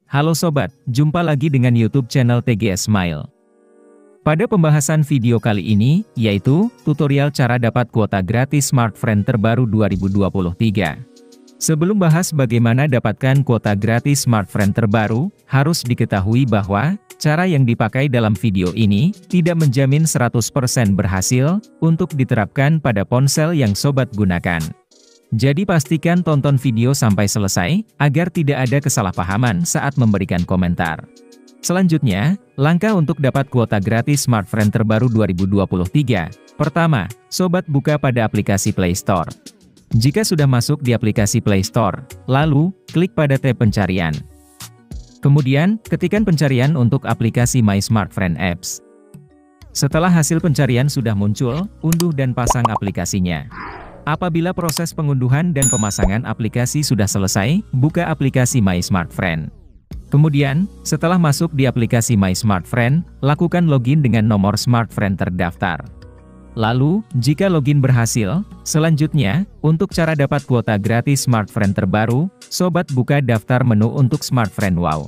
Halo sobat, jumpa lagi dengan YouTube channel TGS Smile. Pada pembahasan video kali ini, yaitu tutorial cara dapat kuota gratis Smartfren terbaru 2023. Sebelum bahas bagaimana dapatkan kuota gratis Smartfren terbaru, harus diketahui bahwa cara yang dipakai dalam video ini tidak menjamin 100% berhasil untuk diterapkan pada ponsel yang sobat gunakan. Jadi pastikan tonton video sampai selesai, agar tidak ada kesalahpahaman saat memberikan komentar. Selanjutnya, langkah untuk dapat kuota gratis Smartfren terbaru 2023. Pertama, sobat buka pada aplikasi Play Store. Jika sudah masuk di aplikasi Play Store, lalu, klik pada tab pencarian. Kemudian, ketikkan pencarian untuk aplikasi My Smartfren Apps. Setelah hasil pencarian sudah muncul, unduh dan pasang aplikasinya. Apabila proses pengunduhan dan pemasangan aplikasi sudah selesai, buka aplikasi My Smartfren. Kemudian, setelah masuk di aplikasi My Smartfren, lakukan login dengan nomor Smartfren terdaftar. Lalu, jika login berhasil, selanjutnya, untuk cara dapat kuota gratis Smartfren terbaru, sobat buka daftar menu untuk Smartfren Wow.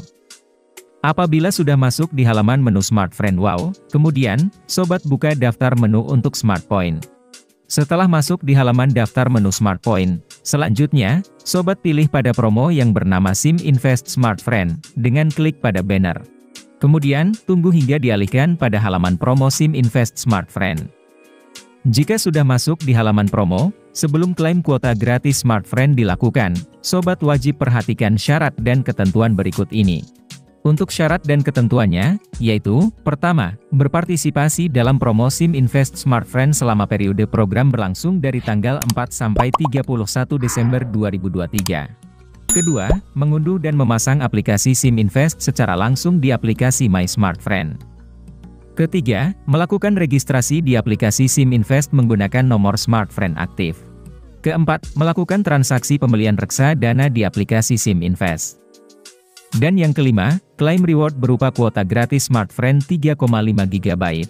Apabila sudah masuk di halaman menu Smartfren Wow, kemudian, sobat buka daftar menu untuk SmartPoint. Setelah masuk di halaman daftar menu SmartPoint, selanjutnya, sobat pilih pada promo yang bernama SIM Invest Smartfren, dengan klik pada banner. Kemudian, tunggu hingga dialihkan pada halaman promo SIM Invest Smartfren. Jika sudah masuk di halaman promo, sebelum klaim kuota gratis Smartfren dilakukan, sobat wajib perhatikan syarat dan ketentuan berikut ini. Untuk syarat dan ketentuannya, yaitu, pertama, berpartisipasi dalam promo SIM Invest Smartfren selama periode program berlangsung dari tanggal 4 sampai 31 Desember 2023. Kedua, mengunduh dan memasang aplikasi SIM Invest secara langsung di aplikasi My Smartfren. Ketiga, melakukan registrasi di aplikasi SIM Invest menggunakan nomor Smartfren aktif. Keempat, melakukan transaksi pembelian reksadana di aplikasi SIM Invest. Dan yang kelima, klaim reward berupa kuota gratis Smartfren 3,5 GB.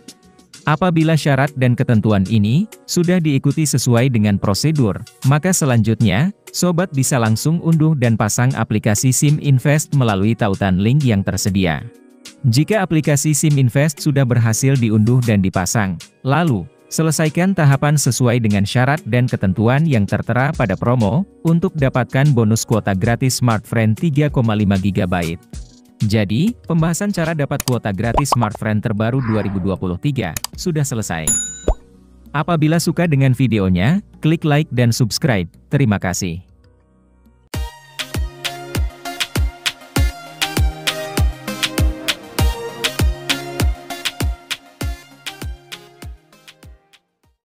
Apabila syarat dan ketentuan ini sudah diikuti sesuai dengan prosedur, maka selanjutnya, sobat bisa langsung unduh dan pasang aplikasi SIM Invest melalui tautan link yang tersedia. Jika aplikasi SIM Invest sudah berhasil diunduh dan dipasang, lalu, selesaikan tahapan sesuai dengan syarat dan ketentuan yang tertera pada promo, untuk dapatkan bonus kuota gratis Smartfren 3,5 GB. Jadi, pembahasan cara dapat kuota gratis Smartfren terbaru 2023, sudah selesai. Apabila suka dengan videonya, klik like dan subscribe. Terima kasih.